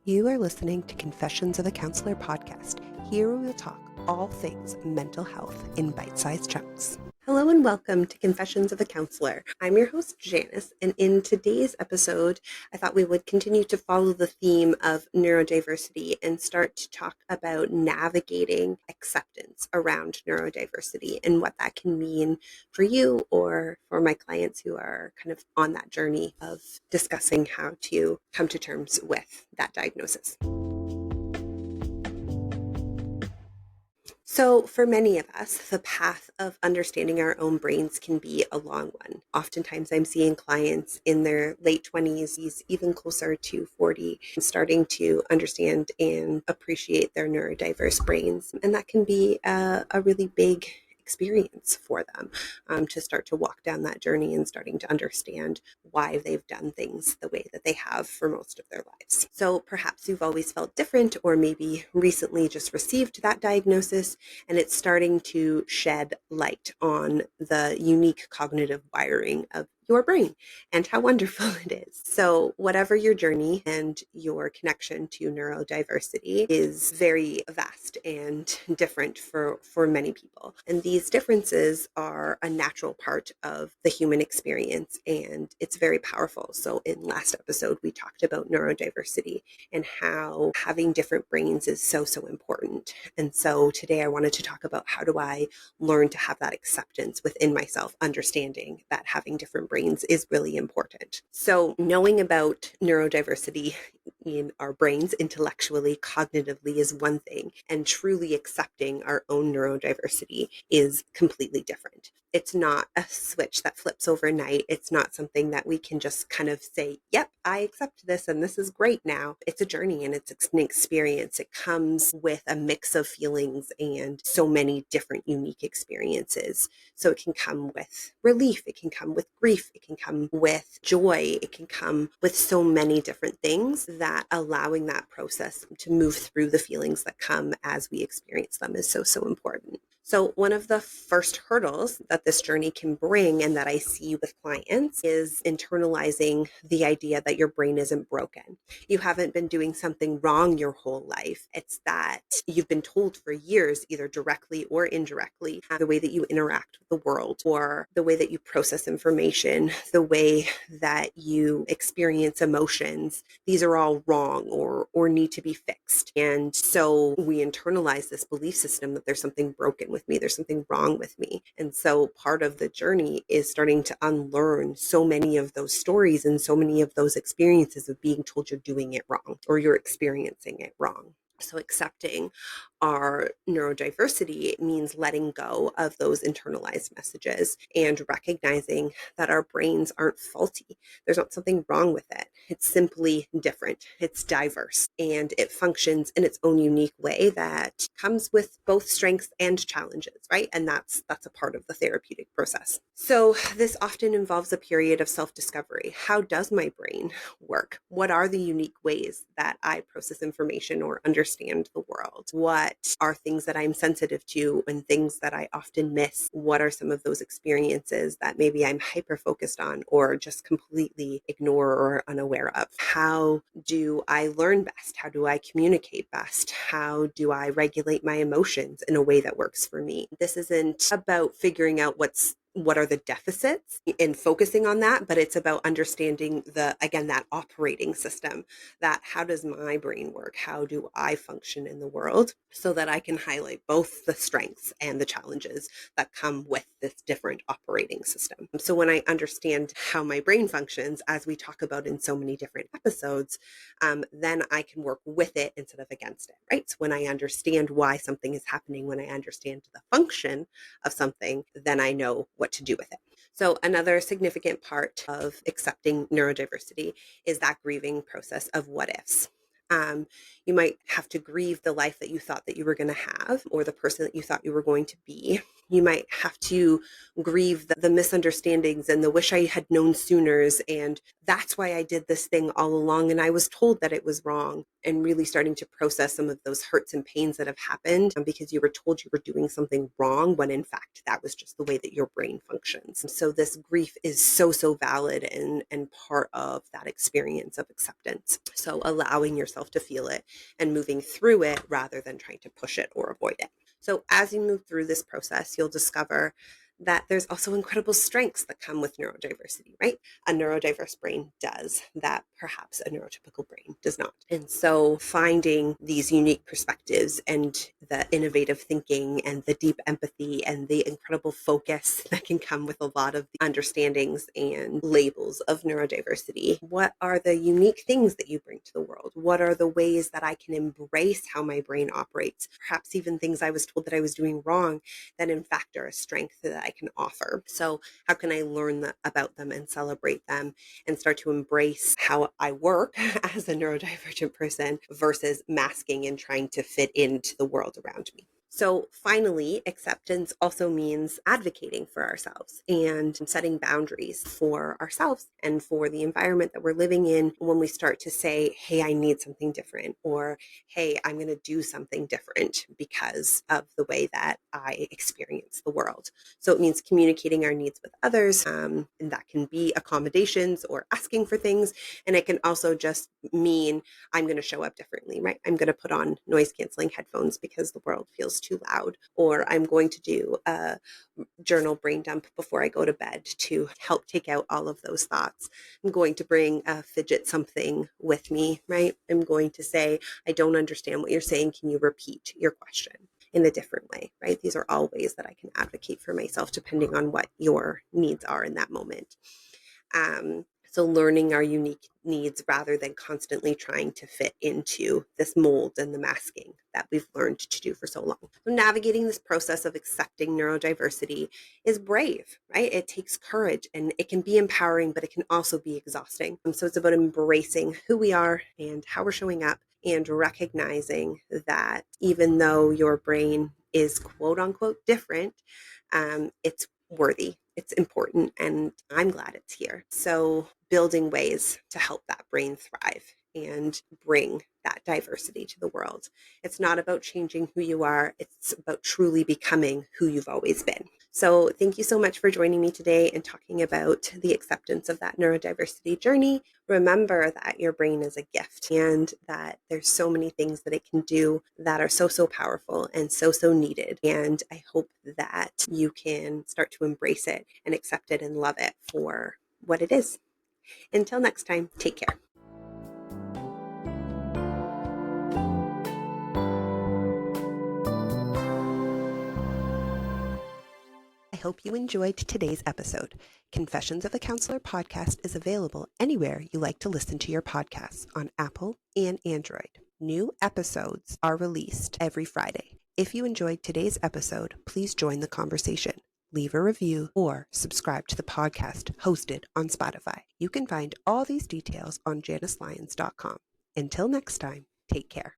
You are listening to Confessions of a Counselor podcast. Here we will talk all things mental health in bite-sized chunks. Hello and welcome to Confessions of a Counselor. I'm your host, Janice, and in today's episode, I thought we would continue to follow the theme of neurodiversity and start to talk about navigating acceptance around neurodiversity and what that can mean for you or for my clients who are kind of on that journey of discussing how to come to terms with that diagnosis. So for many of us, the path of understanding our own brains can be a long one. Oftentimes I'm seeing clients in their late 20s, even closer to 40, starting to understand and appreciate their neurodiverse brains. And that can be a really big experience for them to start to walk down that journey and starting to understand why they've done things the way that they have for most of their lives. So perhaps you've always felt different, or maybe recently just received that diagnosis and it's starting to shed light on the unique cognitive wiring of your brain and how wonderful it is. So whatever your journey and your connection to neurodiversity is very vast and different for many people. And these differences are a natural part of the human experience and it's very powerful. So in last episode, we talked about neurodiversity and how having different brains is so important. And so today I wanted to talk about how do I learn to have that acceptance within myself, understanding that having different brains is really important. So knowing about neurodiversity in our brains intellectually, cognitively is one thing, and truly accepting our own neurodiversity is completely different. It's not a switch that flips overnight. It's not something that we can just kind of say, yep, I accept this and this is great now. It's a journey and it's an experience. It comes with a mix of feelings and so many different unique experiences. So it can come with relief, it can come with grief, it can come with joy, it can come with so many different things that allowing that process to move through the feelings that come as we experience them is so important. So one of the first hurdles that this journey can bring and that I see with clients is internalizing the idea that your brain isn't broken. You haven't been doing something wrong your whole life. It's that you've been told for years, either directly or indirectly, the way that you interact with the world or the way that you process information, the way that you experience emotions, these are all wrong or need to be fixed. And so we internalize this belief system that there's something broken with me, there's something wrong with me. And so part of the journey is starting to unlearn so many of those stories and so many of those experiences of being told you're doing it wrong or you're experiencing it wrong. So accepting our neurodiversity means letting go of those internalized messages and recognizing that our brains aren't faulty. There's not something wrong with it. It's simply different. It's diverse and it functions in its own unique way that comes with both strengths and challenges, right? And that's a part of the therapeutic process. So this often involves a period of self-discovery. How does my brain work? What are the unique ways that I process information or understand the world? What are things that I'm sensitive to and things that I often miss? What are some of those experiences that maybe I'm hyper focused on or just completely ignore or unaware of? How do I learn best? How do I communicate best? How do I regulate my emotions in a way that works for me? This isn't about figuring out what are the deficits and focusing on that, but it's about understanding that operating system, that how does my brain work? How do I function in the world so that I can highlight both the strengths and the challenges that come with this different operating system. So when I understand how my brain functions, as we talk about in so many different episodes, then I can work with it instead of against it, right? So when I understand why something is happening, when I understand the function of something, then I know what to do with it. So another significant part of accepting neurodiversity is that grieving process of what ifs. You might have to grieve the life that you thought that you were going to have or the person that you thought you were going to be. You might have to grieve the misunderstandings and the wish I had known sooners. And that's why I did this thing all along. And I was told that it was wrong, and really starting to process some of those hurts and pains that have happened because you were told you were doing something wrong when in fact that was just the way that your brain functions. And so this grief is so valid and part of that experience of acceptance. So allowing yourself to feel it and moving through it rather than trying to push it or avoid it. So as you move through this process, you'll discover that there's also incredible strengths that come with neurodiversity, right? A neurodiverse brain does that perhaps a neurotypical brain does not. And so finding these unique perspectives and the innovative thinking and the deep empathy and the incredible focus that can come with a lot of the understandings and labels of neurodiversity. What are the unique things that you bring to the world? What are the ways that I can embrace how my brain operates? Perhaps even things I was told that I was doing wrong that in fact are a strength that I can offer. So how can I learn about them and celebrate them and start to embrace how I work as a neurodivergent person versus masking and trying to fit into the world around me? So finally, acceptance also means advocating for ourselves and setting boundaries for ourselves and for the environment that we're living in when we start to say, hey, I need something different, or hey, I'm going to do something different because of the way that I experience the world. So it means communicating our needs with others, and that can be accommodations or asking for things. And it can also just mean I'm going to show up differently, right? I'm going to put on noise canceling headphones because the world feels too loud, or I'm going to do a journal brain dump before I go to bed to help take out all of those thoughts. I'm going to bring a fidget something with me, right? I'm going to say, I don't understand what you're saying. Can you repeat your question in a different way, right? These are all ways that I can advocate for myself depending on what your needs are in that moment. So learning our unique needs rather than constantly trying to fit into this mold and the masking that we've learned to do for so long. So navigating this process of accepting neurodiversity is brave, right? It takes courage and it can be empowering, but it can also be exhausting. So it's about embracing who we are and how we're showing up and recognizing that even though your brain is quote unquote different, it's worthy, it's important, and I'm glad it's here. So building ways to help that brain thrive and bring that diversity to the world. It's not about changing who you are, it's about truly becoming who you've always been. So thank you so much for joining me today and talking about the acceptance of that neurodiversity journey. Remember that your brain is a gift and that there's so many things that it can do that are so powerful and so needed. And I hope that you can start to embrace it and accept it and love it for what it is. Until next time, take care. I hope you enjoyed today's episode. Confessions of a Counselor podcast is available anywhere you like to listen to your podcasts on Apple and Android. New episodes are released every Friday. If you enjoyed today's episode, please join the conversation. Leave a review or subscribe to the podcast hosted on Spotify. You can find all these details on janicelyons.com. Until next time, take care.